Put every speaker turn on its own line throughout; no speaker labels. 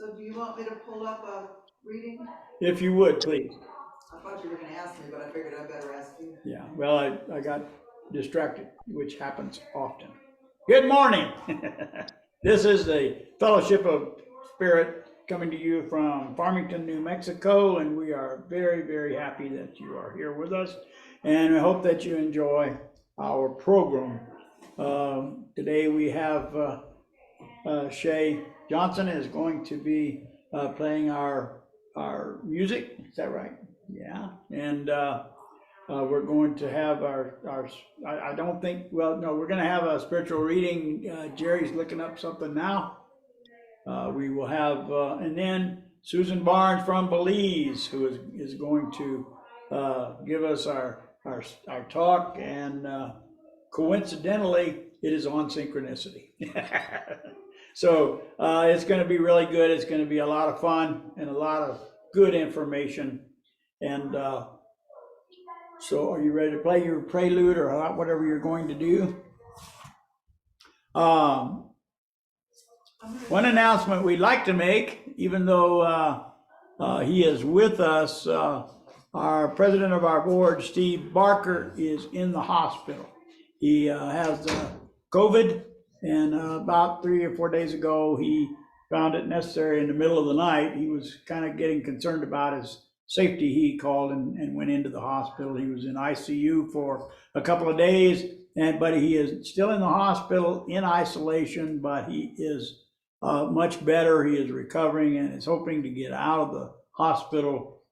So do you want me to pull up a reading?
If you would, please.
I thought you were gonna ask me, but I figured I better ask you.
Yeah, well, I got distracted, which happens often. Good morning. This is the Fellowship of Spirit coming to you from Farmington, New Mexico, and we are very, very happy that you are here with us. And I hope that you enjoy our program. Today we have Shay Johnson is going to be playing our music. Is that right? Yeah. And we're going to have I don't think, well, no, we're going to have a spiritual reading. Jerry's looking up something now. We will have, and then Susan Barnes from Belize, who is going to give us our talk, and coincidentally, it is on synchronicity. So it's going to be really good. It's going to be a lot of fun and a lot of good information. And so are you ready to play your prelude or whatever you're going to do? One announcement we'd like to make, even though he is with us, our president of our board, Steve Barker, is in the hospital. He has COVID, and about 3 or 4 days ago, he found it necessary in the middle of the night. He was kind of getting concerned about his safety. He called and went into the hospital. He was in ICU for a couple of days, but he is still in the hospital in isolation, but he is much better. He is recovering and is hoping to get out of the hospital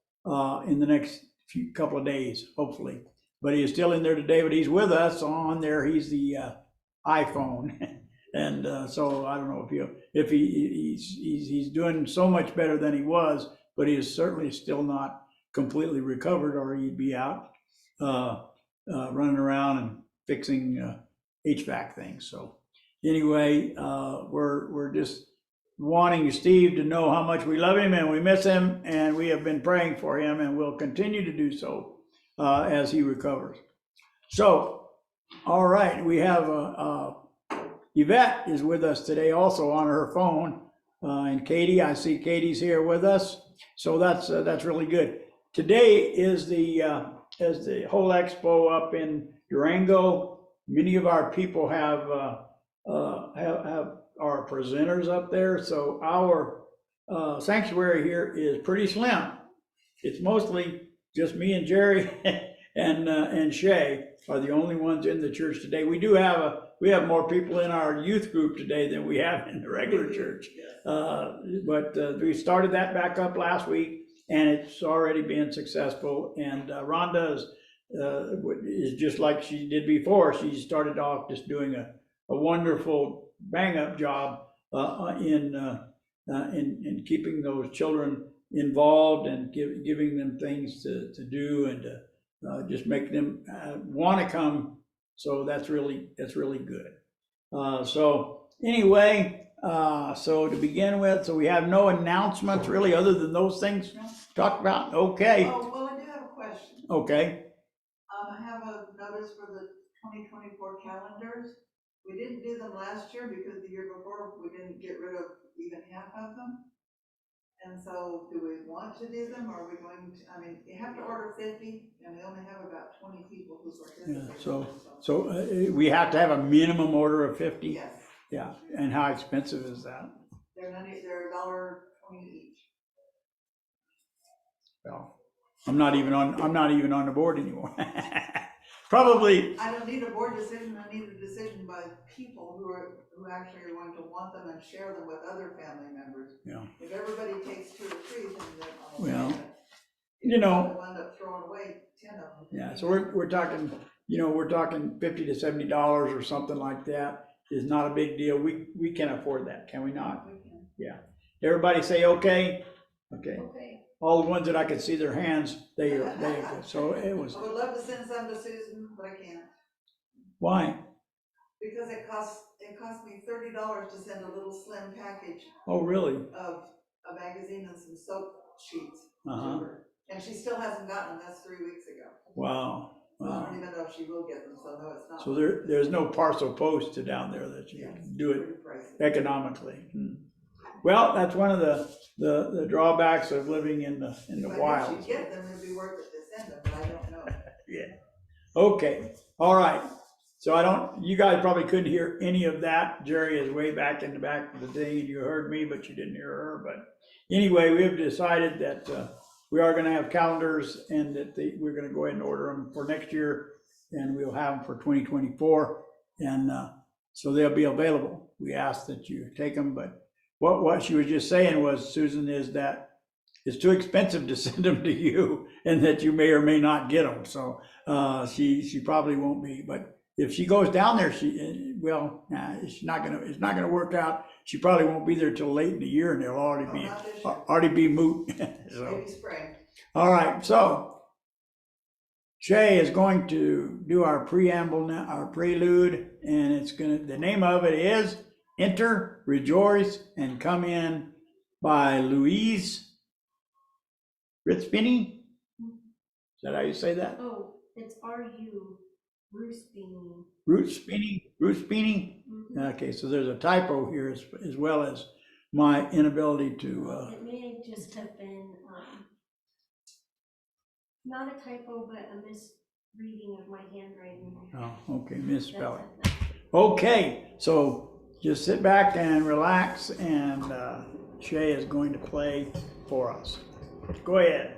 in the next couple of days, hopefully. But he is still in there today, but he's with us on there. He's the iPhone. And so I don't know if he's doing so much better than he was, but he is certainly still not completely recovered, or he'd be out running around and fixing HVAC things. So anyway, we're just wanting Steve to know how much we love him and we miss him, and we have been praying for him, and we'll continue to do so as he recovers. So, all right, we have Yvette is with us today also on her phone, and Katie, I see Katie's here with us, so that's really good. Today is the whole expo up in Durango. Many of our people have our presenters up there, so our sanctuary here is pretty slim. It's mostly just me and Jerry and Shay are the only ones in the church today. We have more people in our youth group today than we have in the regular church. But we started that back up last week, and it's already been successful. And Rhonda is just like she did before. She started off just doing a wonderful bang-up job in keeping those children involved and giving them things to do and to just make them want to come. So that's really good. So anyway, so to begin with, so we have no announcements really other than those things talked about. Okay.
Oh, well, I do have a question.
Okay.
I have a notice for the 2024 calendars. We didn't do them last year because the year before we didn't get rid of even half of them. And so do we want to do them, or are we going to, I mean, you have to order 50 and we only have about 20 people who participate.
Yeah, so we have to have a minimum order of 50?
Yes.
Yeah, and how expensive is that?
They're $1.20 each.
Well, I'm not even on the board anymore. Probably.
I don't need a board decision. I need a decision by people who actually are going to want them and share them with other family members.
Yeah.
If everybody takes 2 or 3, then
well,
we'll end up throwing away 10 of them.
Yeah. So we're talking, we're talking $50 to $70 or something like that. Is not a big deal. We can afford that, can we not?
We can.
Yeah. Everybody say okay. Okay.
Okay.
All the ones that I could see their hands, they so it was.
I would love to send some to Susan, but I can't.
Why?
Because it cost me $30 to send a little slim package.
Oh, really?
Of a magazine and some soap sheets
to
her, and she still hasn't gotten them. That's 3 weeks ago.
Wow.
So I don't even know if she will get them. So no, it's not.
So there's no parcel post to down there that you can do it economically. Well, that's one of the drawbacks of living in the
If I
wild.
knew she'd get them, it'd be worth it to send them, but I don't know.
Yeah. Okay, all right. So you guys probably couldn't hear any of that. Jerry is way back in the back of the thing, and you heard me, but you didn't hear her. But anyway, we have decided that we are gonna have calendars and that we're gonna go ahead and order them for next year, and we'll have them for 2024. And so they'll be available. We ask that you take them, but what she was just saying was, Susan, is that it's too expensive to send them to you, and that you may or may not get them. So she probably won't be. But if she goes down there, it's not gonna work out. She probably won't be there till late in the year, and they'll already be moot. So,
Maybe spring.
all right. So Shay is going to do our preamble now, our prelude, and the name of it is "Enter, Rejoice, and Come In" by Louise Ritzbini. Is that how you say that?
Oh, it's R-U, Bruce Beanie.
Bruce Beanie? Okay, so there's a typo here as well as my inability to.
It may just have been, not a typo, but a misreading of my handwriting.
Oh, okay, misspelling. Okay, so just sit back and relax, and Shay is going to play for us. Go ahead.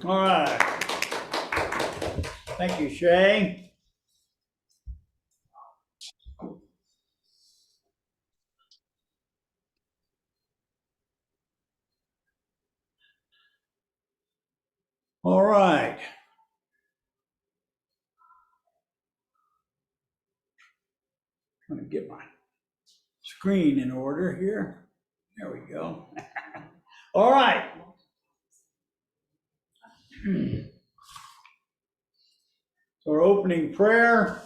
All right. Thank you, Shay. All right. I'm gonna get my screen in order here. There we go. All right. So our opening prayer.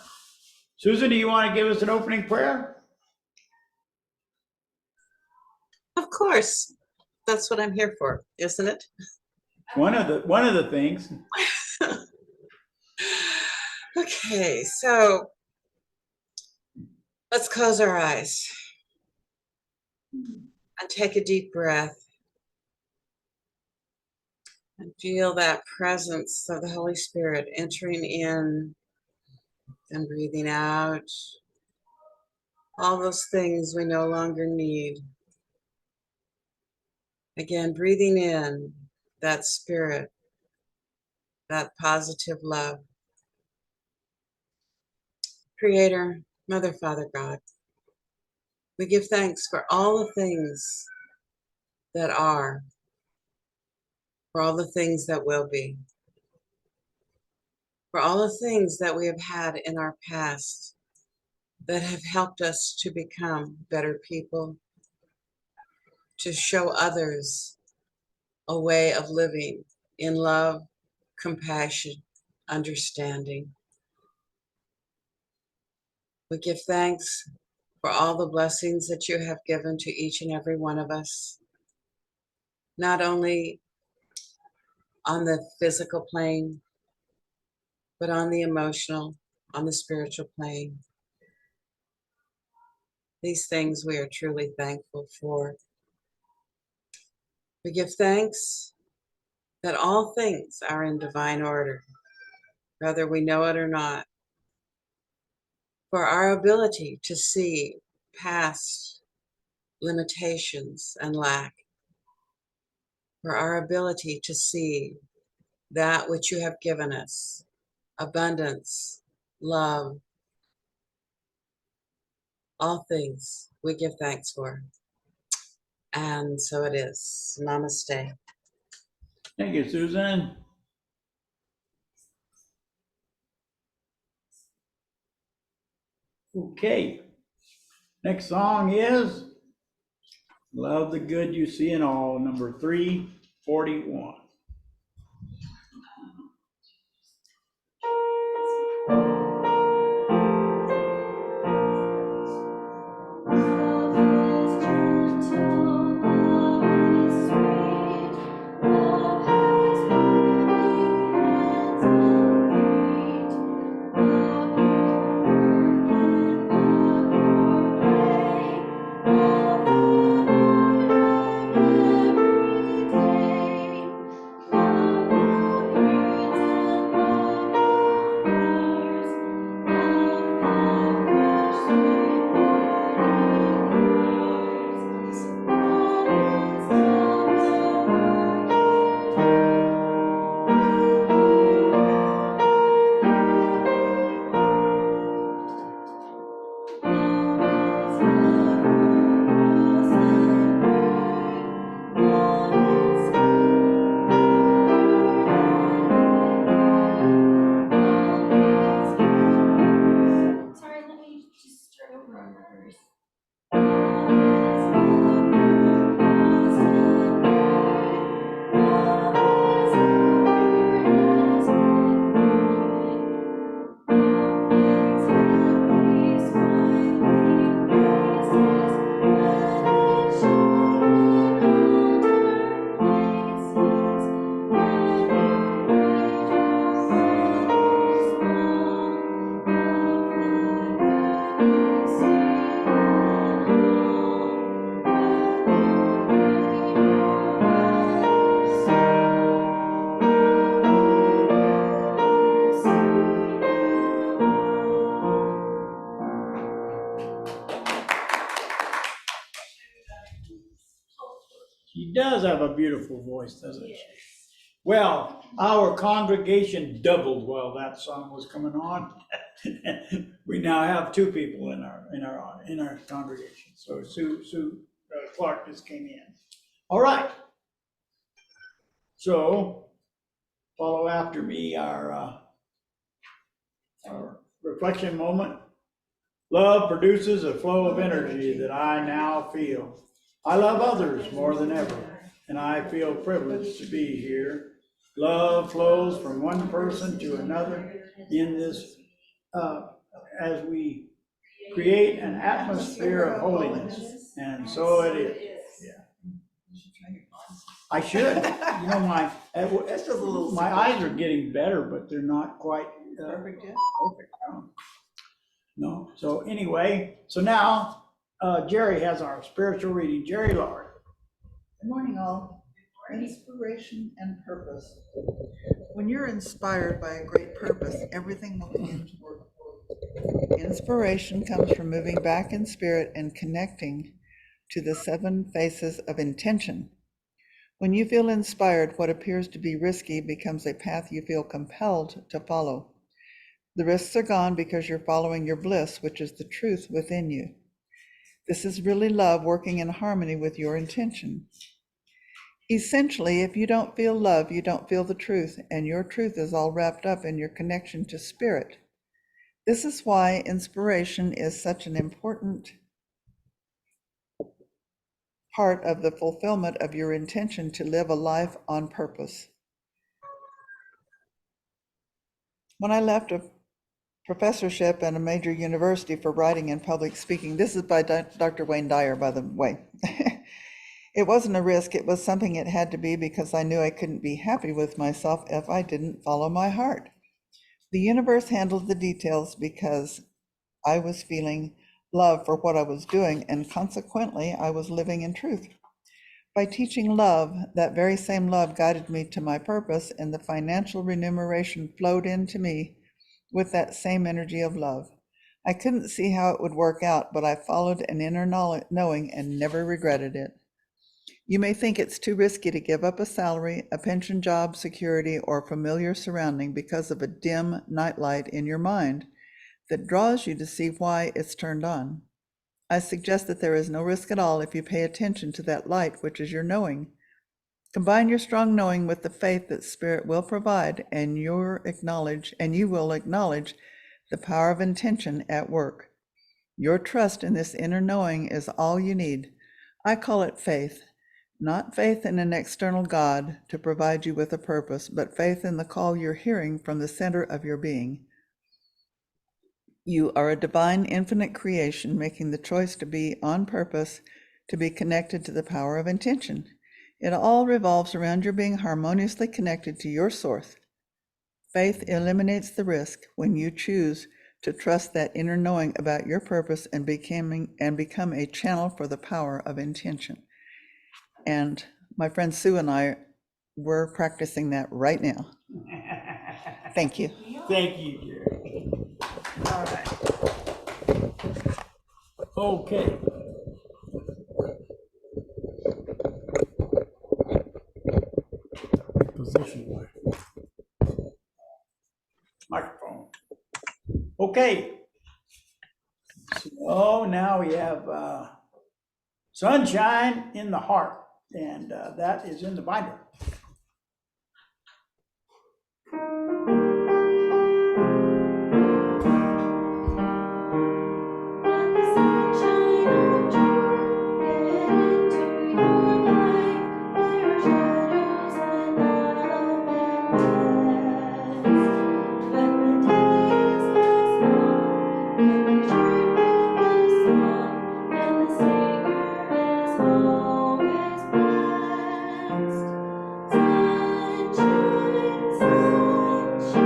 Susan, do you want to give us an opening prayer?
Of course. That's what I'm here for, isn't it?
One of the things.
Okay, so let's close our eyes and take a deep breath and feel that presence of the Holy Spirit entering in and breathing out. All those things we no longer need. Again, breathing in that spirit, that positive love. Creator, Mother, Father, God, we give thanks for all the things that are, for all the things that will be, for all the things that we have had in our past that have helped us to become better people, to show others a way of living in love, compassion, understanding. We give thanks for all the blessings that you have given to each and every one of us, not only on the physical plane, but on the emotional, on the spiritual plane. These things we are truly thankful for. We give thanks that all things are in divine order, whether we know it or not, for our ability to see past limitations and lack, for our ability to see that which you have given us, abundance, love, all things we give thanks for. And so it is. Namaste.
Thank you, Susan. Okay. Next song is Love the Good You See in All, number 341.
Sorry, let me just start over on the verse.
She does have a beautiful voice, doesn't she? Well, our congregation doubled while that song was coming on. We now have two people in our congregation. So Sue Clark just came in. All right. So follow after me our reflection moment. Love produces a flow of energy that I now feel. I love others more than ever, and I feel privileged to be here. Love flows from one person to another in this, as we create an atmosphere of holiness, and so it is. Yeah. I should. You know, my eyes are getting better, but they're not quite perfect yet. Perfect. No. So anyway, so now Jerry has our spiritual reading. Jerry Lord.
Good morning, all. Inspiration and purpose. When you're inspired by a great purpose, everything will begin to work. Inspiration comes from moving back in spirit and connecting to the 7 faces of intention. When you feel inspired, what appears to be risky becomes a path you feel compelled to follow. The risks are gone because you're following your bliss, which is the truth within you. This is really love working in harmony with your intention. Essentially, if you don't feel love, you don't feel the truth, and your truth is all wrapped up in your connection to spirit. This is why inspiration is such an important part of the fulfillment of your intention to live a life on purpose. When I left a professorship at a major university for writing and public speaking. This is by Dr. Wayne Dyer, by the way. It wasn't a risk, it was something it had to be because I knew I couldn't be happy with myself if I didn't follow my heart. The universe handled the details because I was feeling love for what I was doing, and consequently, I was living in truth. By teaching love, that very same love guided me to my purpose, and the financial remuneration flowed into me with that same energy of love. I couldn't see how it would work out, but I followed an inner knowing and never regretted it. You may think it's too risky to give up a salary, a pension job, security, or familiar surrounding because of a dim nightlight in your mind that draws you to see why it's turned on. I suggest that there is no risk at all if you pay attention to that light, which is your knowing. Combine your strong knowing with the faith that Spirit will provide, and you will acknowledge the power of intention at work. Your trust in this inner knowing is all you need. I call it faith. Not faith in an external God to provide you with a purpose, but faith in the call you're hearing from the center of your being. You are a divine, infinite creation making the choice to be on purpose, to be connected to the power of intention. It all revolves around your being harmoniously connected to your source. Faith eliminates the risk when you choose to trust that inner knowing about your purpose and become a channel for the power of intention. And my friend Sue and I, we're practicing that right now. Thank you.
Thank you, Jerry. All right. Okay. Position microphone. Okay. So now we have Sunshine in the Heart, and that is in the binder.
Sunshine, sunshine.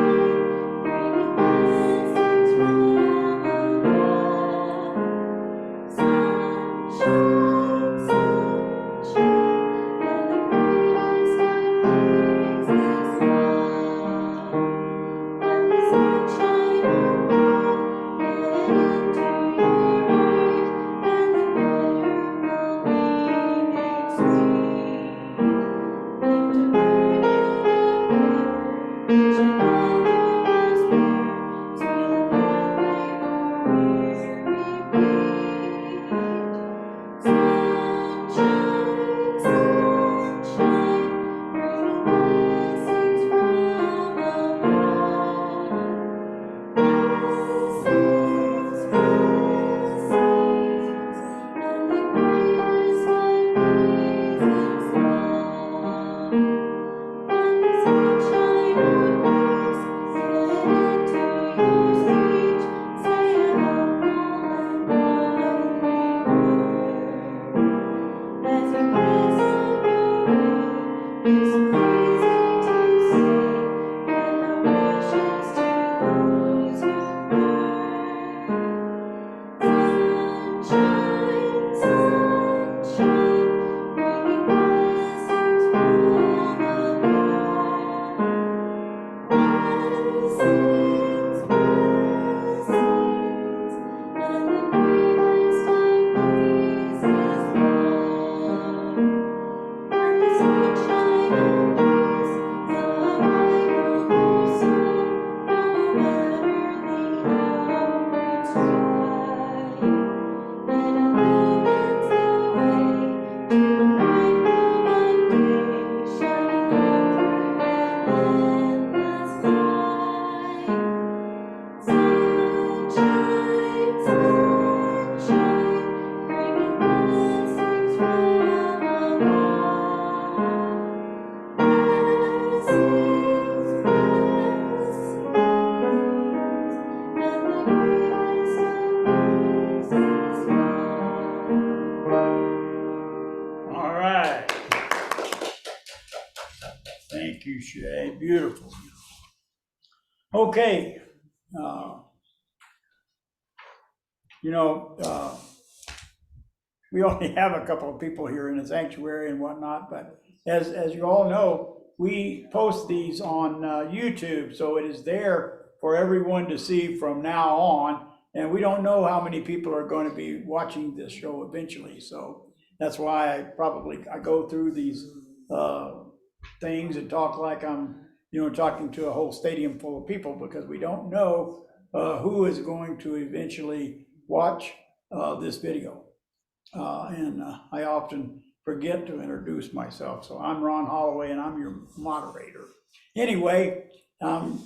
Touche, beautiful. Okay. You know, we only have a couple of people here in the sanctuary and whatnot, but as you all know, we post these on YouTube, so it is there for everyone to see from now on. And we don't know how many people are going to be watching this show eventually, so that's why I go through these things and talk like I'm, talking to a whole stadium full of people, because we don't know who is going to eventually watch this video. And I often forget to introduce myself. So I'm Ron Holloway, and I'm your moderator. Anyway,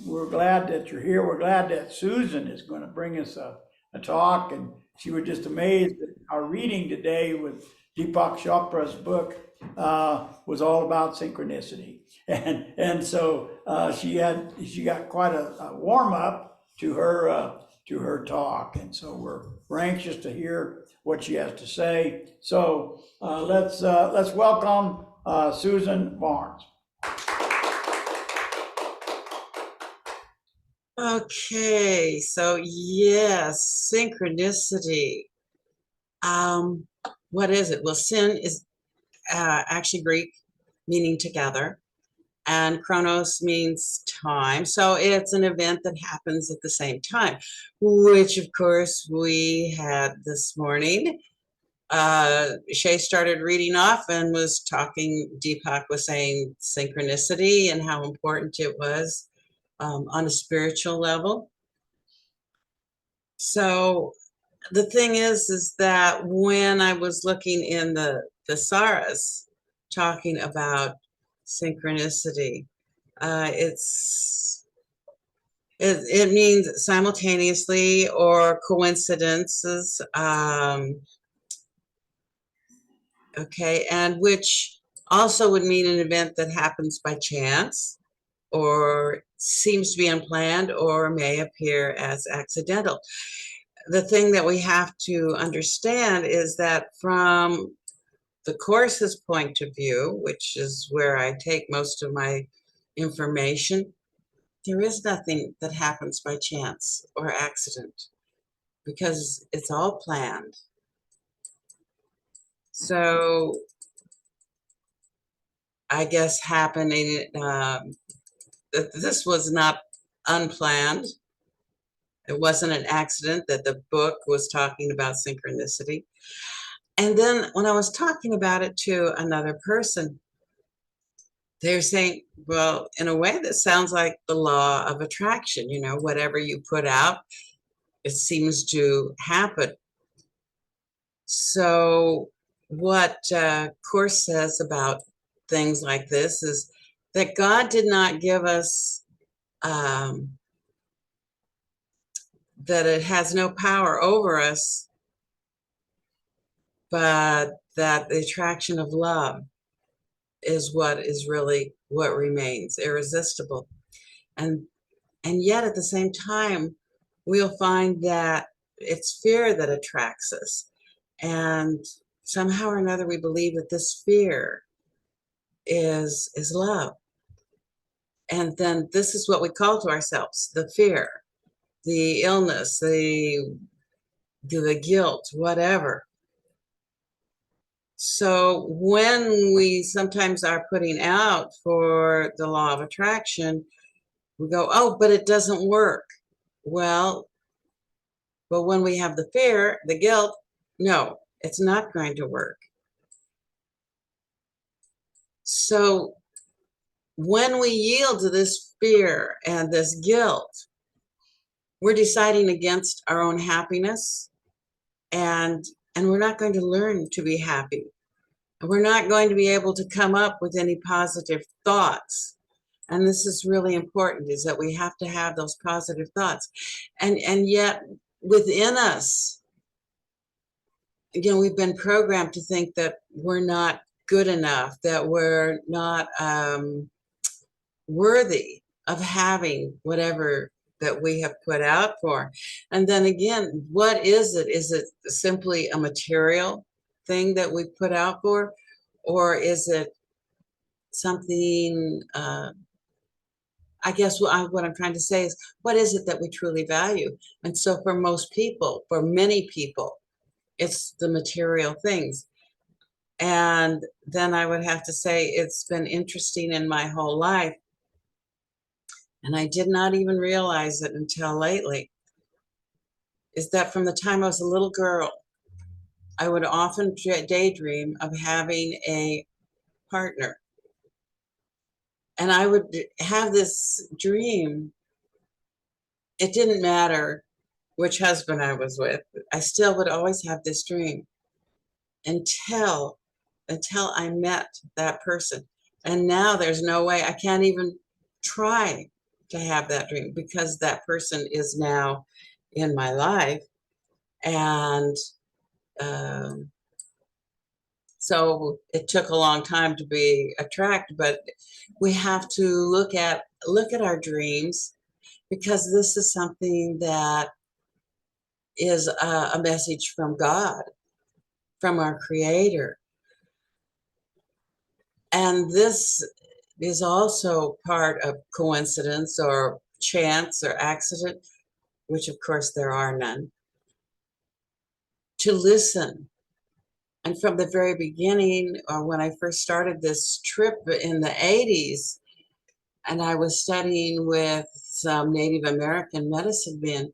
we're glad that you're here. We're glad that Susan is going to bring us a talk. And she was just amazed that our reading today with Deepak Chopra's book was all about synchronicity. And so she got quite a warm up to her talk. And so we're anxious to hear what she has to say. So let's welcome Susan Barnes.
Okay, so yes, synchronicity. What is it? Well, syn is actually Greek, meaning together, and chronos means time. So it's an event that happens at the same time, which of course we had this morning. Shay started reading off and was talking, Deepak was saying synchronicity and how important it was on a spiritual level. So the thing is that when I was looking in the Saras talking about synchronicity, it means simultaneously or coincidences, okay, and which also would mean an event that happens by chance or seems to be unplanned or may appear as accidental. The thing that we have to understand is that from the Course's point of view, which is where I take most of my information, there is nothing that happens by chance or accident because it's all planned. So I guess happening, this was not unplanned. It wasn't an accident that the book was talking about synchronicity. And then when I was talking about it to another person, they're saying, well, in a way, that sounds like the law of attraction. You know, whatever you put out, it seems to happen. So what Course says about things like this is that God did not give us that it has no power over us, but that the attraction of love is what remains irresistible. And yet at the same time, we'll find that it's fear that attracts us. And somehow or another, we believe that this fear is love. And then this is what we call to ourselves, the fear, the illness, the guilt, whatever. So when we sometimes are putting out for the law of attraction, we go, oh, but it doesn't work. Well, but when we have the fear, the guilt, no, it's not going to work. So when we yield to this fear and this guilt, we're deciding against our own happiness, and we're not going to learn to be happy. We're not going to be able to come up with any positive thoughts. And this is really important, is that we have to have those positive thoughts. And yet within us, again, we've been programmed to think that we're not good enough, that we're not worthy of having whatever that we have put out for. And then again, what is it? Is it simply a material thing that we put out for? Or is it something I guess what I'm trying to say is, what is it that we truly value? And so for most people, for many people, it's the material things. And then I would have to say it's been interesting in my whole life. And I did not even realize it until lately, is that from the time I was a little girl, I would often daydream of having a partner. And I would have this dream. It didn't matter which husband I was with. I still would always have this dream until I met that person. And now there's no way, I can't even try to have that dream because that person is now in my life. And um, so it took a long time to be attracted, but we have to look at our dreams, because this is something that is a message from God, from our Creator. And this is also part of coincidence or chance or accident, which of course there are none, to listen. And from the very beginning, or when I first started this trip in the 80s, and I was studying with some Native American medicine men,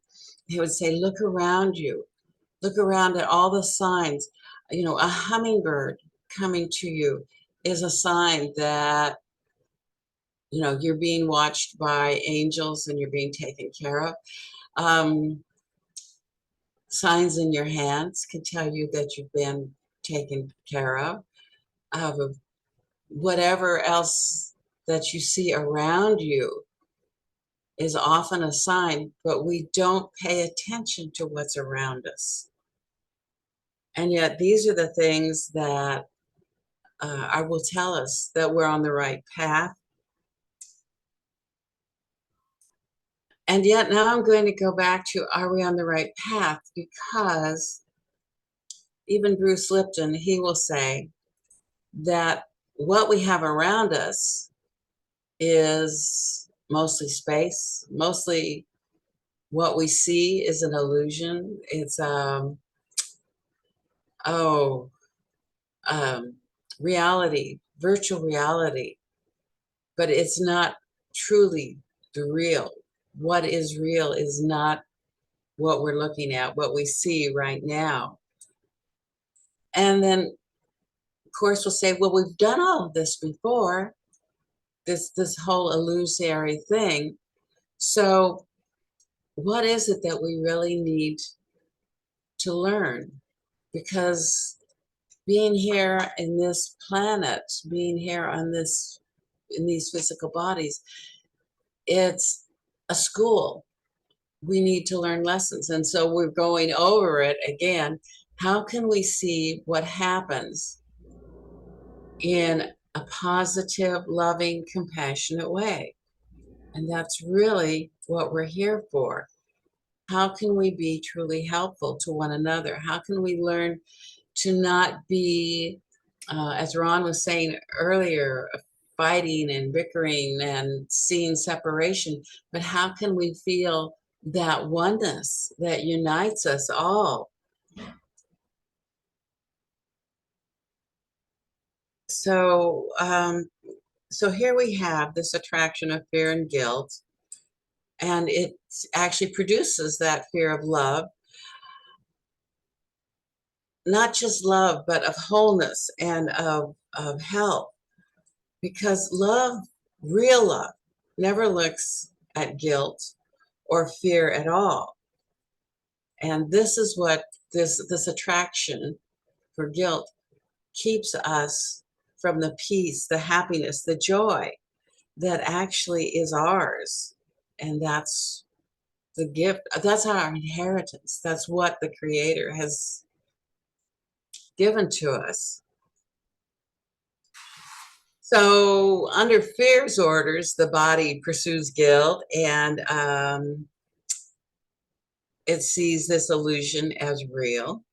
they would say, look around you, look around at all the signs. You know, a hummingbird coming to you is a sign that, you know, you're being watched by angels and you're being taken care of. Signs in your hands can tell you that you've been taken care of. Whatever else that you see around you is often a sign, but we don't pay attention to what's around us. And yet these are the things that I will tell us that we're on the right path. And yet now I'm going to go back to, are we on the right path? Because even Bruce Lipton, he will say that what we have around us is mostly space, mostly what we see is an illusion. It's reality, virtual reality, but it's not truly the real. What is real is not what we're looking at, what we see right now. And then, of course, we'll say, well, we've done all of this before, this whole illusory thing. So what is it that we really need to learn? Because being here in this planet, being here on this, in these physical bodies, it's a school. We need to learn lessons. And so we're going over it again. How can we see what happens in a positive, loving, compassionate way? And that's really what we're here for. How can we be truly helpful to one another? How can we learn to not be, as Ron was saying earlier, fighting and bickering and seeing separation, but how can we feel that oneness that unites us all? So, so here we have this attraction of fear and guilt, and it actually produces that fear of love, not just love, but of wholeness and of health. Because love, real love, never looks at guilt or fear at all. And this is what this attraction for guilt keeps us from the peace, the happiness, the joy that actually is ours. And that's the gift, that's our inheritance. That's what the Creator has given to us. So under fear's orders, the body pursues guilt, and it sees this illusion as real.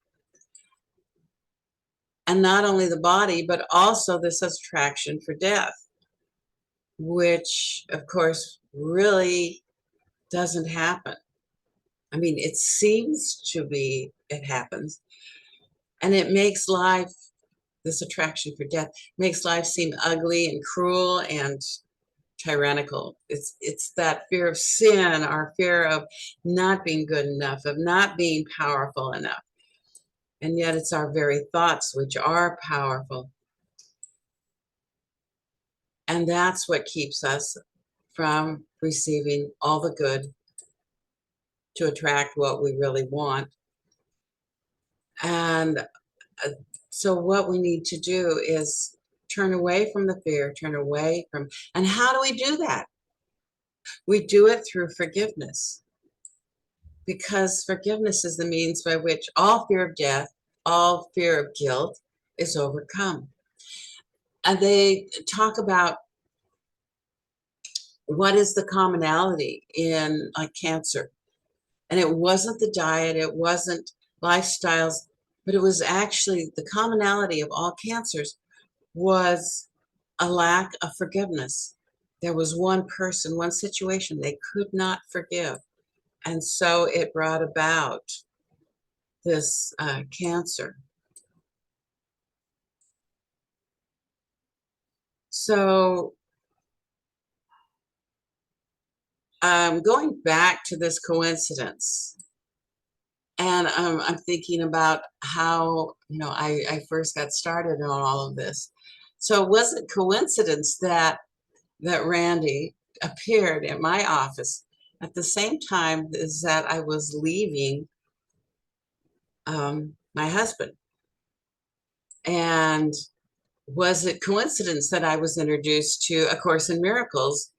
And not only the body, but also this attraction for death. which of course really doesn't happen. I mean, it seems to be, it happens, and it makes life, this attraction for death, makes life seem ugly and cruel and tyrannical. It's that fear of sin, our fear of not being good enough, of not being powerful enough. And yet it's our very thoughts which are powerful. And that's what keeps us from receiving all the good to attract what we really want. And so what we need to do is turn away from the fear, turn away from, and how do we do that? We do it through forgiveness, because forgiveness is the means by which all fear of death, all fear of guilt is overcome. And they talk about what is the commonality in cancer. And it wasn't the diet, it wasn't lifestyles, but it was actually the commonality of all cancers was a lack of forgiveness. There was one person, one situation they could not forgive. And so it brought about this cancer. So going back to this coincidence, and I'm thinking about how, I first got started on all of this. So was it coincidence that Randy appeared at my office at the same time as that I was leaving my husband? And was it coincidence that I was introduced to A Course in Miracles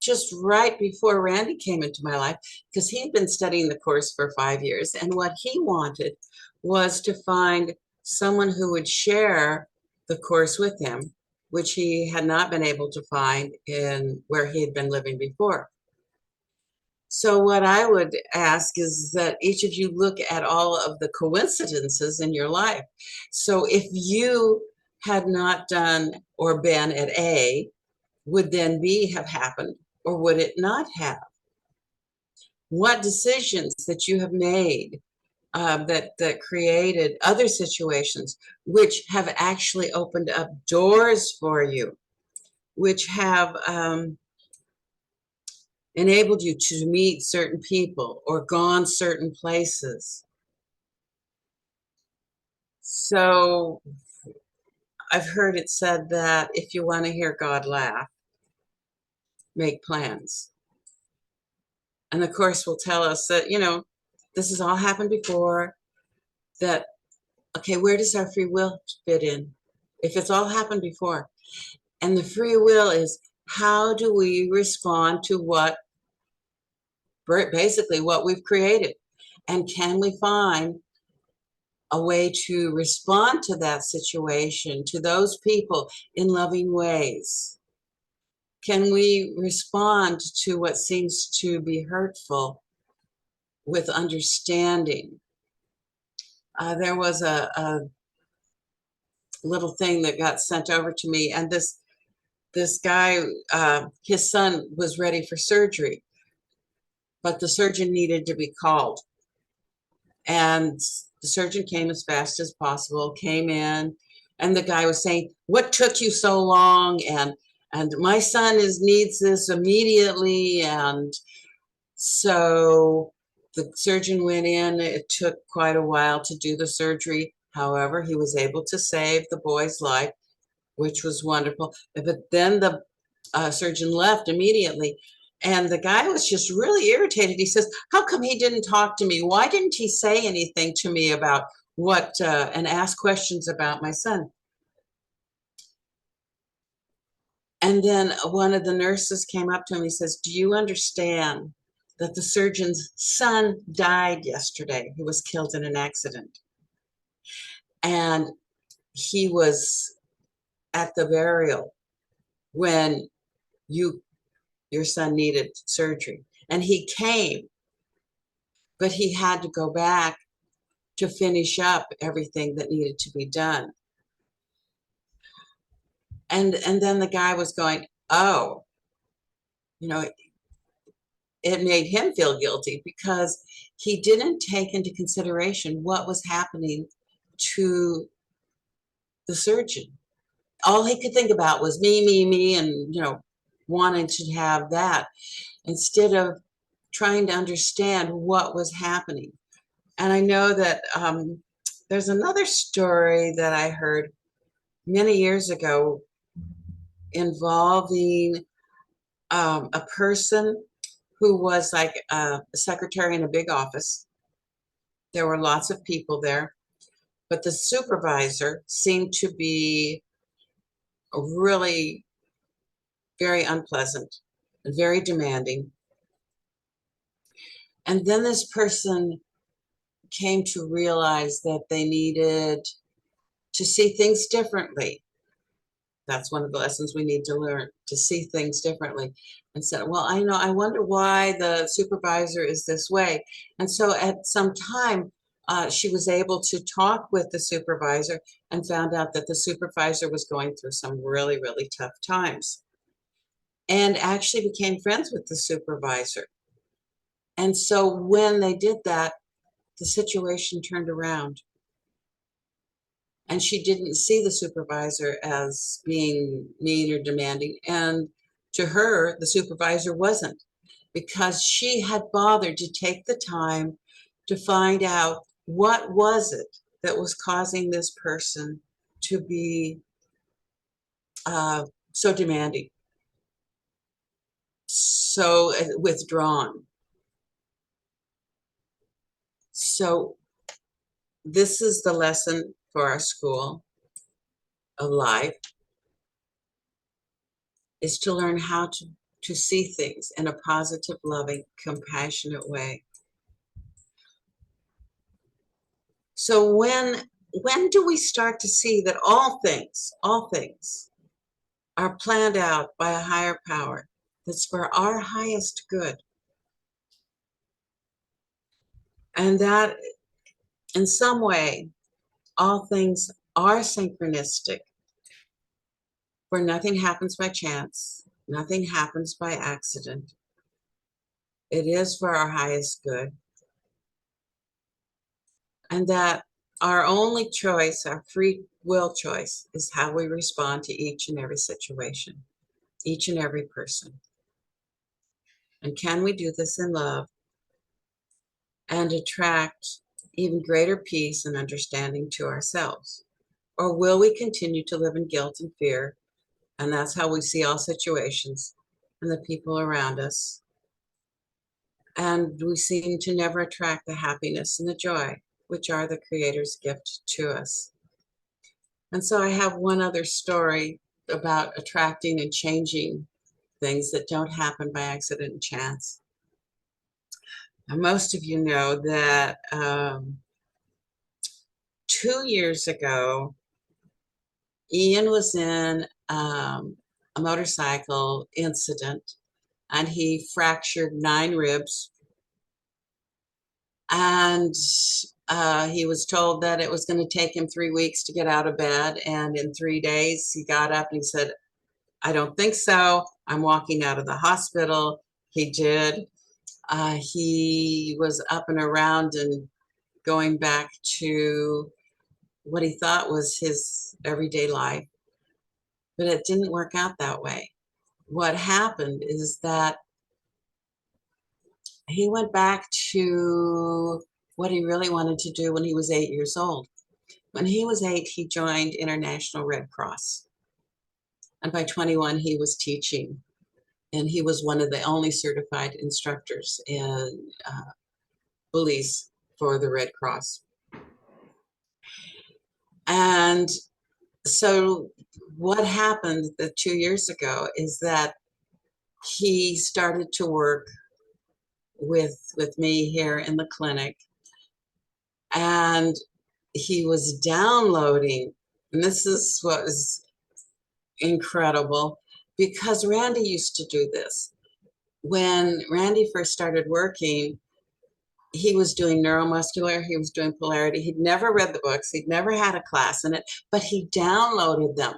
just right before Randy came into my life? Because he'd been studying the Course for 5 years, and what he wanted was to find someone who would share the Course with him, which he had not been able to find in where he had been living before. So what I would ask is that each of you look at all of the coincidences in your life. So if you had not done or been at A, would then B have happened, or would it not have? What decisions that you have made that created other situations which have actually opened up doors for you, which have enabled you to meet certain people or gone certain places. So I've heard it said that if you want to hear God laugh, make plans. And the Course will tell us that, this has all happened before, that, okay, where does our free will fit in? If it's all happened before. And the free will is, how do we respond to basically what we've created? And can we find a way to respond to that situation, to those people, in loving ways? Can we respond to what seems to be hurtful with understanding? There was a little thing that got sent over to me, and this guy, his son was ready for surgery, but the surgeon needed to be called. And the surgeon came as fast as possible, came in, and the guy was saying, "What took you so long?" And my son needs this immediately. And so the surgeon went in. It took quite a while to do the surgery. However, he was able to save the boy's life, which was wonderful. But then the surgeon left immediately. And the guy was just really irritated. He says, "How come he didn't talk to me? Why didn't he say anything to me about what, and ask questions about my son?" And then one of the nurses came up to him. He says, "Do you understand that the surgeon's son died yesterday? He was killed in an accident. And he was at the burial when your son needed surgery. And he came, but he had to go back to finish up everything that needed to be done." And then the guy was going, "Oh, you know, it made him feel guilty because he didn't take into consideration what was happening to the surgeon. All he could think about was me, and, wanting to have that instead of trying to understand what was happening. And I know that there's another story that I heard many years ago involving a person who was like a secretary in a big office. There were lots of people there, but the supervisor seemed to be really very unpleasant and very demanding. And then this person came to realize that they needed to see things differently. That's one of the lessons we need to learn, to see things differently. And said, well, I wonder why the supervisor is this way. And so at some time, she was able to talk with the supervisor and found out that the supervisor was going through some really, really tough times, and actually became friends with the supervisor. And so when they did that, the situation turned around. And she didn't see the supervisor as being mean or demanding. And to her, the supervisor wasn't, because she had bothered to take the time to find out what was it that was causing this person to be so demanding, so withdrawn. So this is the lesson for our school of life, is to learn how to see things in a positive, loving, compassionate way. So when do we start to see that all things are planned out by a higher power that's for our highest good? And that in some way, all things are synchronistic, for nothing happens by chance, nothing happens by accident. It is for our highest good. And that our only choice, our free will choice, is how we respond to each and every situation, each and every person. And can we do this in love and attract even greater peace and understanding to ourselves? Or will we continue to live in guilt and fear? And that's how we see all situations and the people around us. And we seem to never attract the happiness and the joy, which are the Creator's gift to us. And so I have one other story about attracting and changing things that don't happen by accident and chance. Now, most of you know that 2 years ago, Ian was in a motorcycle incident, and he fractured 9 ribs. And he was told that it was going to take him 3 weeks to get out of bed. And in 3 days, he got up and he said, I don't think so. I'm walking out of the hospital. He did. He was up and around and going back to what he thought was his everyday life. But it didn't work out that way. What happened is that he went back to what he really wanted to do when he was 8 years old. When he was 8, he joined International Red Cross. And by 21, he was teaching. And he was one of the only certified instructors in police for the Red Cross. And so what happened 2 years ago is that he started to work with me here in the clinic. And he was downloading, and this is what was incredible, because Randy used to do this. When Randy first started working, he was doing neuromuscular, he was doing polarity. He'd never read the books, he'd never had a class in it, but he downloaded them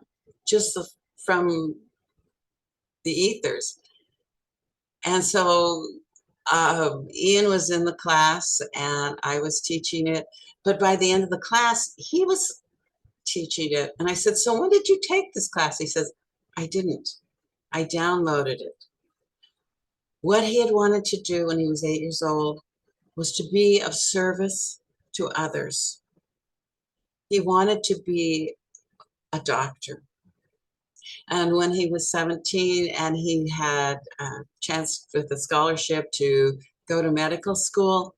just from the ethers. And so Ian was in the class and I was teaching it. But by the end of the class, he was teaching it. And I said, so when did you take this class? He says, I didn't. I downloaded it. What he had wanted to do when he was 8 years old was to be of service to others. He wanted to be a doctor. And when he was 17 and he had a chance with a scholarship to go to medical school,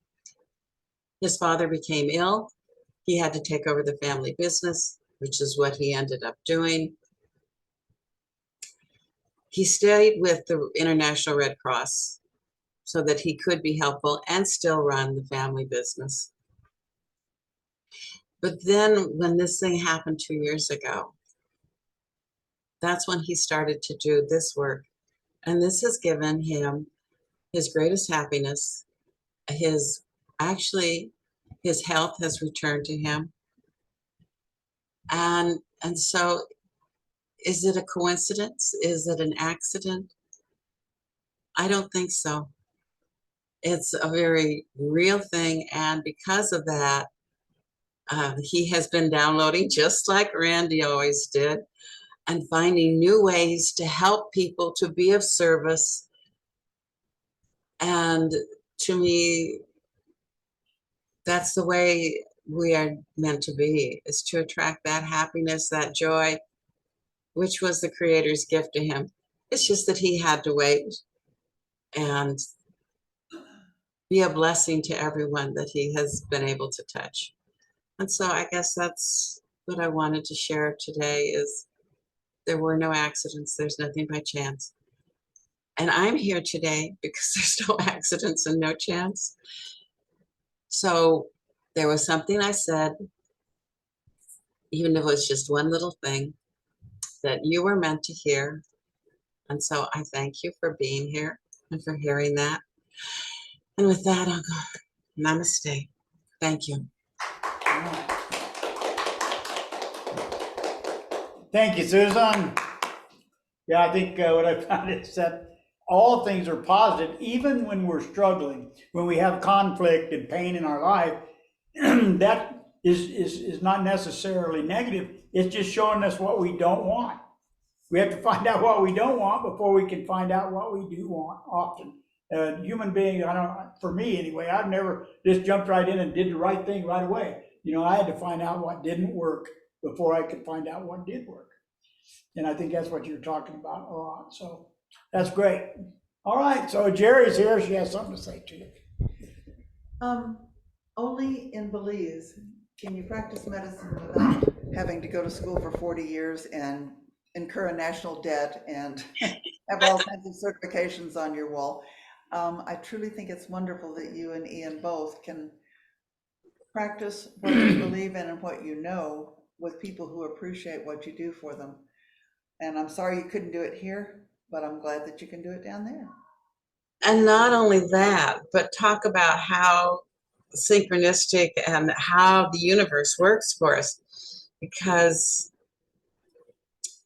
his father became ill. He had to take over the family business, which is what he ended up doing. He stayed with the International Red Cross so that he could be helpful and still run the family business. But then when this thing happened 2 years ago, that's when he started to do this work. And this has given him his greatest happiness. His health has returned to him. And so is it a coincidence? Is it an accident? I don't think so. It's a very real thing. And because of that, he has been downloading just like Randy always did and finding new ways to help people to be of service. And to me, that's the way we are meant to be, is to attract that happiness, that joy, which was the Creator's gift to him. It's just that he had to wait and be a blessing to everyone that he has been able to touch. And so I guess that's what I wanted to share today is there were no accidents. There's nothing by chance. And I'm here today because there's no accidents and no chance. So there was something I said, even if it was just one little thing, that you were meant to hear. And so I thank you for being here and for hearing that. And with that, I'll go. Namaste. Thank you.
Thank you, Susan. Yeah, I think what I found is that all things are positive, even when we're struggling, when we have conflict and pain in our life, that is not necessarily negative. It's just showing us what we don't want. We have to find out what we don't want before we can find out what we do want often. Human being, for me anyway, I've never just jumped right in and did the right thing right away. I had to find out what didn't work before I could find out what did work. And I think that's what you're talking about a lot. So that's great. All right, so Jerry's here. She has something to say to you.
Only in Belize can you practice medicine without having to go to school for 40 years and incur a national debt and have all kinds of certifications on your wall. I truly think it's wonderful that you and Ian both can practice what you believe in and what you know with people who appreciate what you do for them. And I'm sorry you couldn't do it here, but I'm glad that you can do it down there.
And not only that, but talk about how synchronistic and how the universe works for us. Because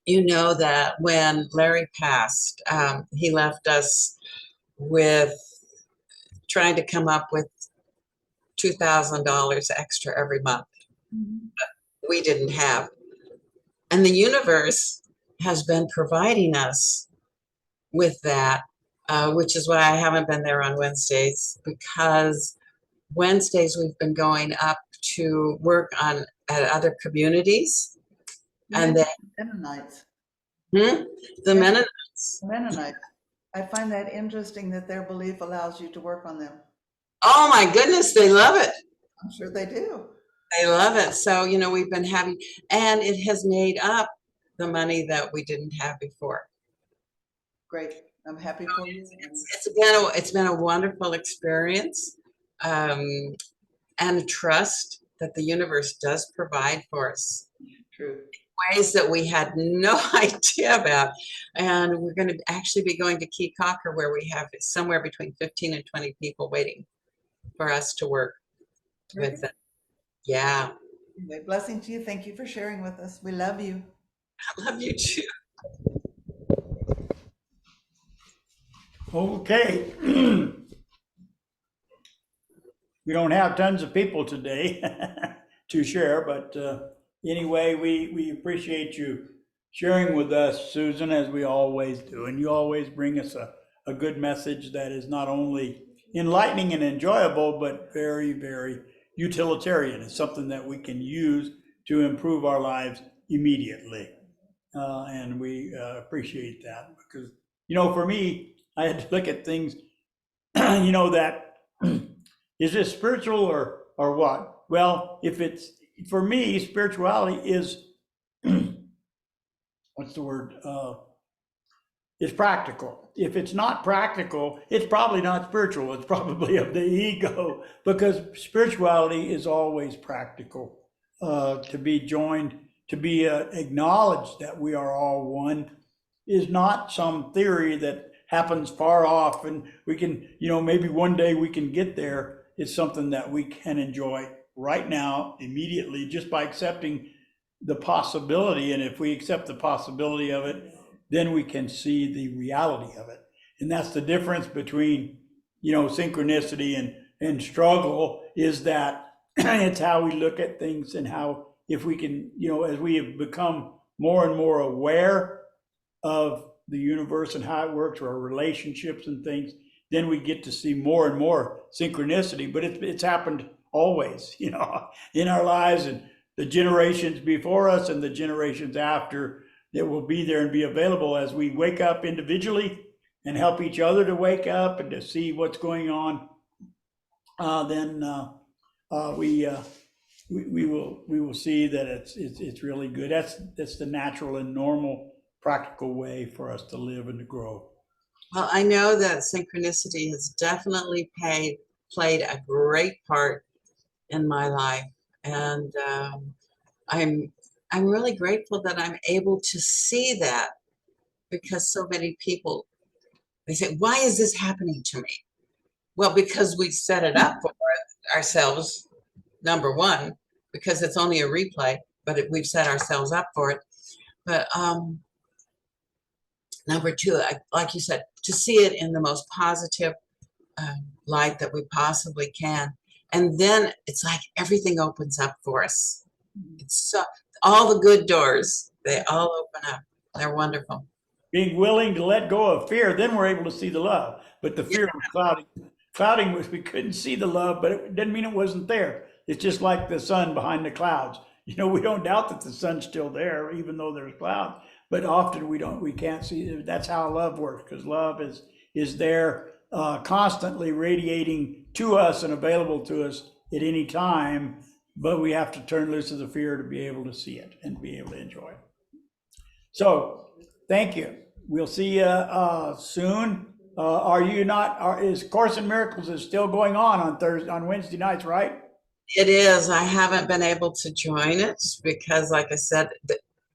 you know that when Larry passed, he left us with trying to come up with $2,000 extra every month.
Mm-hmm.
We didn't have. And the universe has been providing us with that, which is why I haven't been there on Wednesdays, because Wednesdays we've been going up to work at other communities. And then
Mennonites.
The Mennonites.
Mennonites. I find that interesting that their belief allows you to work on them.
Oh my goodness, they love it.
I'm sure they do.
They love it. So, we've been having, and it has made up the money that we didn't have before.
Great. I'm happy for you.
It's been a wonderful experience, and a trust that the universe does provide for us.
True.
Ways that we had no idea about. And we're going to actually be going to Key Cocker, where we have somewhere between 15 and 20 people waiting for us to work with them. Yeah.
Anyway, blessing to you. Thank you for sharing with us. We love you.
I love you too.
Okay. We don't have tons of people today to share, but anyway, we appreciate you sharing with us, Susan, as we always do. And you always bring us a good message that is not only enlightening and enjoyable, but very, very utilitarian. It's something that we can use to improve our lives immediately. And we appreciate that because, for me, I had to look at things, that is this spiritual or what? Well, if it's, for me, spirituality is, what's the word? Is practical. If it's not practical, it's probably not spiritual. It's probably of the ego because spirituality is always practical. To be joined, to be acknowledged that we are all one is not some theory that happens far off and we can, maybe one day we can get there. It's something that we can enjoy right now, immediately, just by accepting the possibility. And if we accept the possibility of it, then we can see the reality of it. And that's the difference between, synchronicity and struggle is that it's how we look at things and how, if we can, as we have become more and more aware of the universe and how it works, or our relationships and things, then we get to see more and more synchronicity. But it's happened always, in our lives, and the generations before us and the generations after that will be there and be available as we wake up individually and help each other to wake up and to see what's going on. Then we will see that it's really good. That's the natural and normal practical way for us to live and to grow.
Well, I know that synchronicity has definitely played a great part in my life, and I'm really grateful that I'm able to see that, because so many people, they say, why is this happening to me? Well, because we set it up for ourselves, number one, because it's only a replay, but we've set ourselves up for it. But number two, like you said, to see it in the most positive light that we possibly can. And then it's like everything opens up for us. It's so, all the good doors, they all open up. They're wonderful.
Being willing to let go of fear, then we're able to see the love. But the fear was clouding. Clouding was we couldn't see the love, but it didn't mean it wasn't there. It's just like the sun behind the clouds. We don't doubt that the sun's still there, even though there's clouds. But often we can't see it. That's how love works, because love is there, constantly radiating to us and available to us at any time. But we have to turn loose of the fear to be able to see it and be able to enjoy it. So, thank you. We'll see you soon. Is Course in Miracles is still going on Wednesday nights, right?
It is. I haven't been able to join it because, like I said,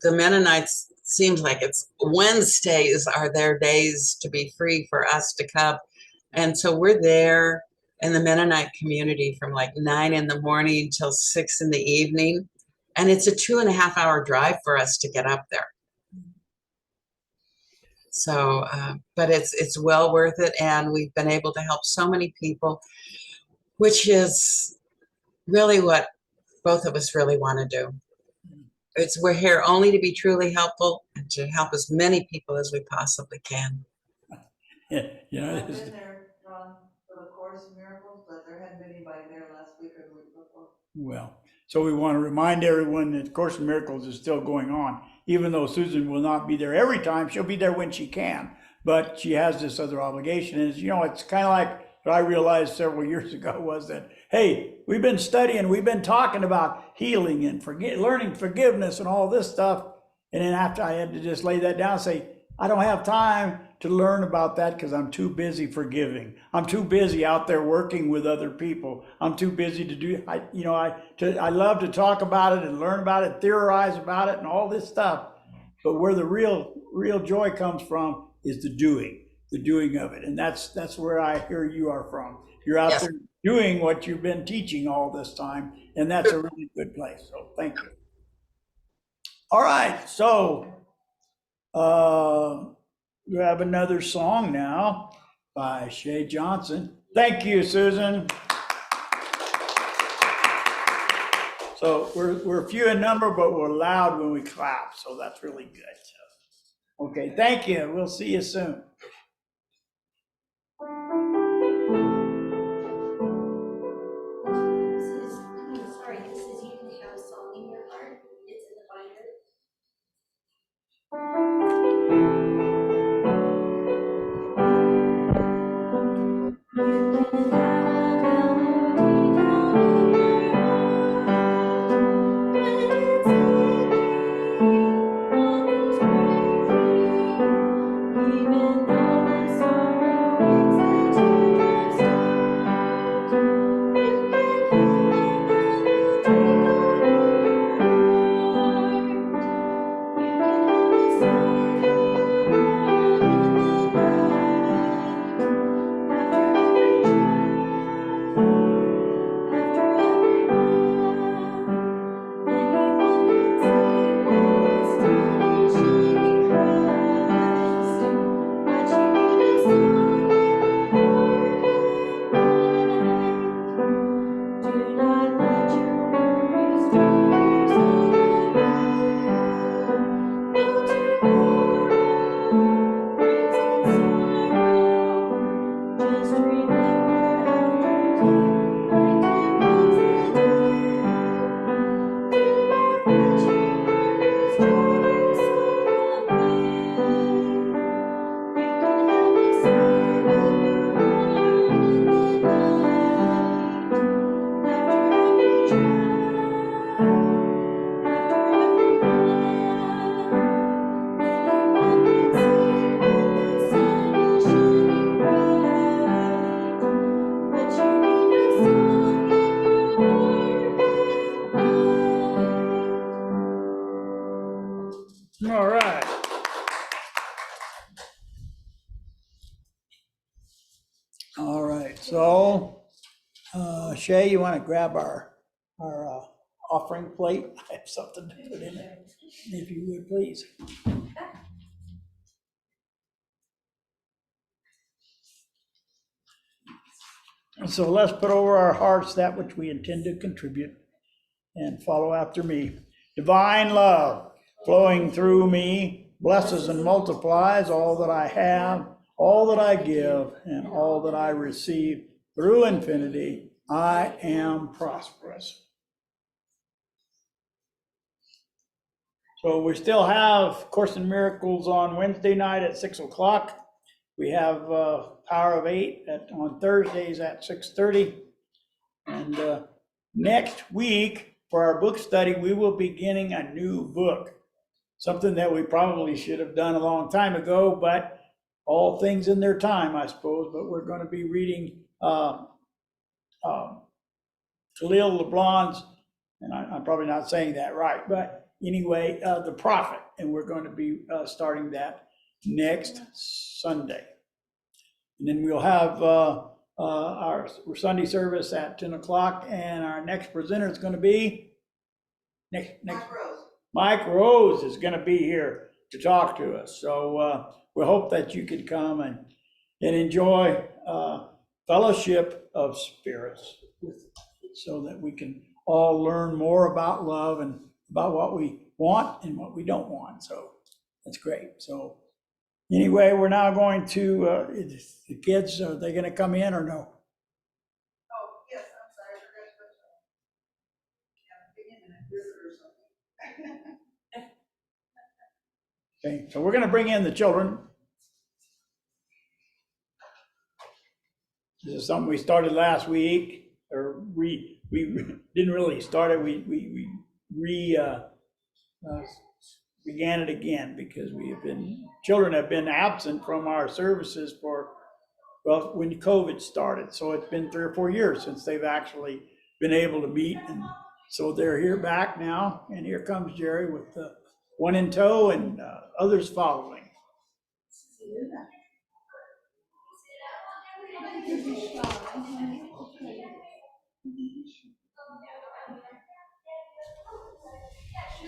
the Mennonites, seems like it's Wednesdays are their days to be free for us to come. And so we're there in the Mennonite community from like 9 in the morning till 6 in the evening. And it's a 2.5-hour drive for us to get up there. So, but it's well worth it. And we've been able to help so many people, which is really what both of us really want to do. We're here only to be truly helpful and to help as many people as we possibly can.
Yeah,
I've been there, Ron, for the Course in Miracles, but there hadn't been anybody there last week or the week before.
Well, so we want to remind everyone that Course in Miracles is still going on, even though Susan will not be there every time. She'll be there when she can, but she has this other obligation. And it's kind of like what I realized several years ago was that, hey, we've been studying, we've been talking about healing and learning forgiveness and all this stuff. And then after I had to just lay that down and say, I don't have time to learn about that because I'm too busy forgiving. I'm too busy out there working with other people. I'm too busy to do, I love to talk about it and learn about it, theorize about it and all this stuff. But where the real joy comes from is the doing of it. And that's where I hear you are from. You're out there doing what you've been teaching all this time. And that's a really good place. So thank you. All right. So, we have another song now. by Shay Johnson. Thank you, Susan. So we're few in number, but we're loud when we clap, so that's really good. So, okay, thank you. We'll see you soon.
This is You Can Have a Song in Your Heart. It's in the binder.
All right. All right, so Shay, you want to grab our offering plate? I have something to put in it, if you would, please. And so let's put over our hearts that which we intend to contribute and follow after me. Divine love flowing through me blesses and multiplies all that I have, all that I give, and all that I receive through infinity. I am prosperous. So we still have Course in Miracles on Wednesday night at 6 o'clock. We have Power of 8 on Thursdays at 6:30. And next week, for our book study, we will be beginning a new book. Something that we probably should have done a long time ago, but all things in their time, I suppose. But we're going to be reading Khalil LeBlanc's, and I'm probably not saying that right, but anyway, The Prophet. And we're going to be starting that next Sunday. And then we'll have our Sunday service at 10 o'clock, and our next presenter is going to be Mike Rose is going to be here to talk to us. So we hope that you could come and enjoy fellowship of spirits, so that we can all learn more about love and about what we want and what we don't want. So that's great. So anyway, we're now going to, the kids, are they going to come in or no?
Oh, yes, I'm sorry, I forgot to mention. Yeah, beginning a visit or something.
Okay, so we're going to bring in the children. This is something we started last week, or we didn't really start it. We began it again because children have been absent from our services when COVID started. So it's been 3 or 4 years since they've actually been able to meet. And so they're here back now. And here comes Jerry with one in tow and others following.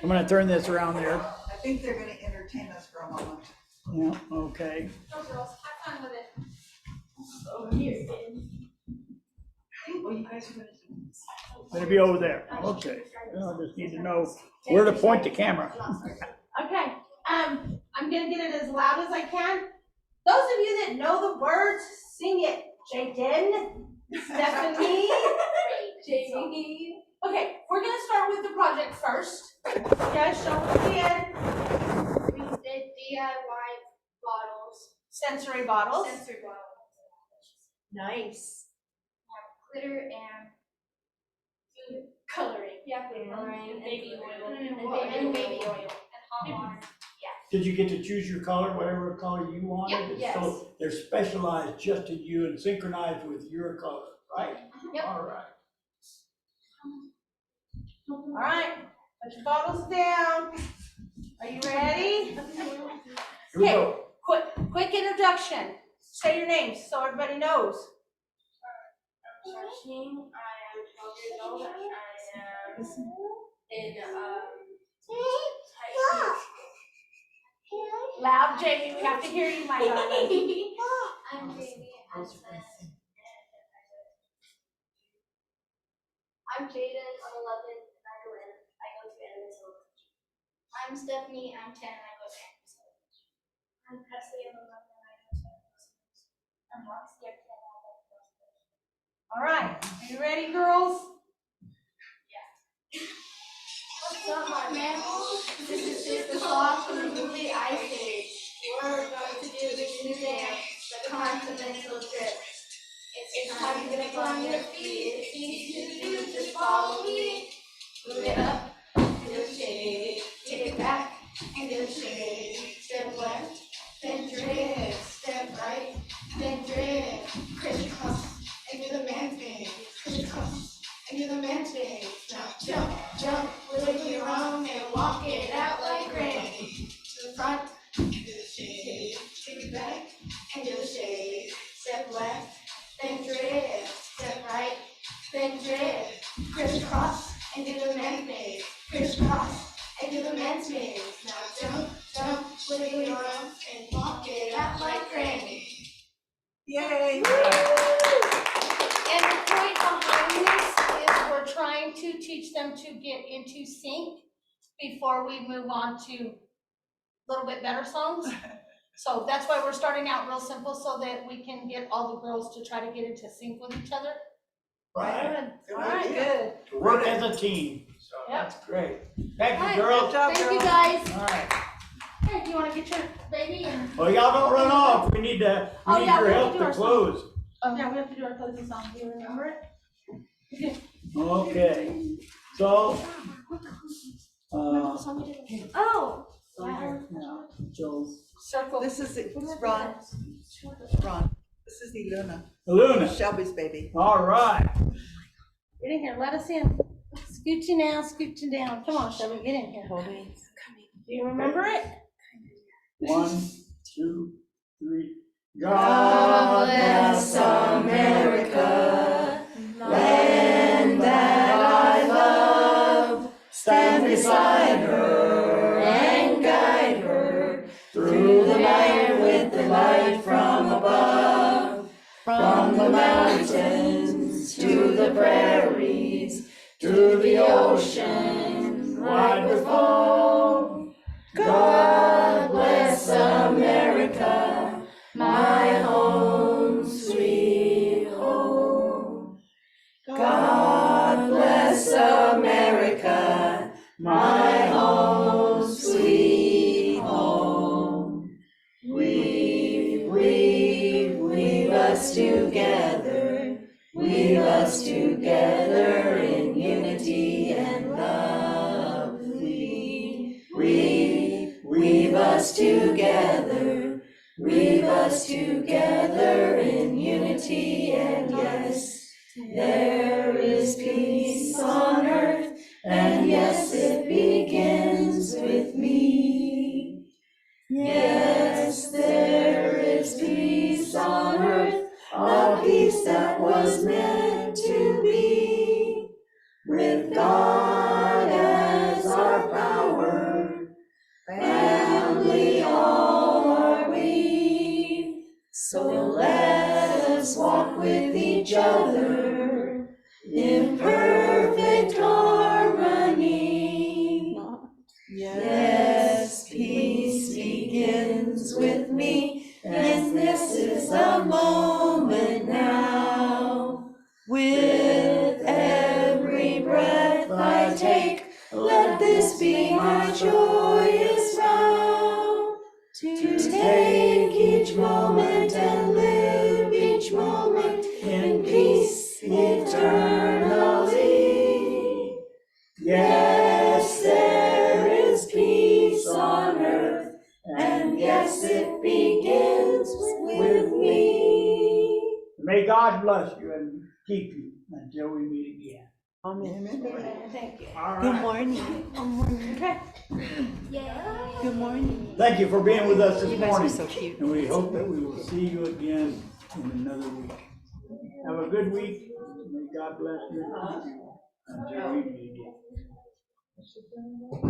I'm going to turn this around there.
I think they're gonna entertain us for a moment.
Yeah, okay.
Go girls, have fun with it. Over here,
Well, you guys are gonna do this.
Gonna be over there. Okay. I just need to know where to point the camera.
Okay, I'm gonna get it as loud as I can. Those of you that know the words, sing it. Jaden, Stephanie,
Jamie.
Okay, we're gonna start with the project first. You guys show what we did.
We did DIY bottles.
Sensory bottles.
Sensory bottles.
Nice.
Glitter and food coloring. Yeah, food coloring and baby oil. And baby oil. And hot water.
Did you get to choose your color, whatever color you wanted?
Yep.
So they're specialized just to you and synchronized with your color, right?
Yep.
All right.
All right, put your bottles down. Are you ready?
Here we
Okay.
go.
Quick introduction. Say your names so everybody knows.
I'm Shashing. I am 12 years old and I am in high school.
Loud, Jamie. We have to hear you, my darling.
I'm Jamie. I'm Jaden. I'm 11 and I go to Anderson. I'm Stephanie. I'm 10 and I go to Anderson. I'm Presley. I'm 11 and I go to Anderson. I'm Roxy. I'm 10 and I go to Anderson.
All right, are you ready, girls?
What's up, my man? This is just the song from the movie Ice Age. We're going to do this new dance, the continental drift. It's time to get up on your feet. It's easy to do, just follow me. Move it up, do a shake. Take it back, and do a shake. Step left, then drift. Step right, then drift. Crisscross, and do the man thing. Crisscross, and do the man thing. Now jump, jump, wiggle your arm and walk it out like granny. To the front, do the shake. Take it back, and do the shake. Step left, then drift. Step right, then drift. Crisscross, and do the man thing. Crisscross, and do the man thing. Now jump, jump, wiggle your arms and walk it out like granny.
Yay!
And the point behind this is we're trying to teach them to get into sync before we move on to a little bit better songs. So that's why we're starting out real simple so that we can get all the girls to try to get into sync with each other.
Right.
Good
All right,
idea.
good.
To work as a team. So
Yep.
that's great. Thank
All right.
you, girls.
Good job,
Thank you,
girls.
guys.
All right.
Hey, do you want to get your baby? And
Well, y'all don't run off. We need your
yeah, we have
help
to do
to
our
close.
yeah, we have to do our closing song. Do you remember it?
Okay. So,
Remember the song we did? Oh!
yeah, so
Circle.
This is Ron. Ron. This is the Luna.
Luna.
Shelby's baby.
All right.
Get in here. Let us in. Scoot you now. Scoot you down. Come on, Shelby. Get in here. Do you remember it?
1, 2, 3.
God bless America, land that I love. Stand beside her and guide her through the night with the light from above. From the mountains to the prairies, to the ocean wide with foam. God bless America, my home, sweet home. God bless America, my home, sweet home. Weave us together, weave us together in unity and love. Weave us together, weave us together in unity and yes, there is peace on earth, and yes, it begins with me. Yes, there is peace on earth, a peace that was meant to be. With God as our power, family all are we. So let us us walk with each other in perfect harmony. Yes, peace begins with me, and this is the moment now. With every breath I take, let this be my joyous vow. To take each moment and live each moment in peace eternally. Yes, there is peace on earth, and yes, it begins with me.
May God bless you and keep you until we meet again.
Thank you.
All
Good
right.
morning.
Okay.
Good morning.
Thank you for being with us this
You guys are
morning.
so cute.
And we hope that we will see you again in another week. Have a good week. May God bless you and keep you until we meet again.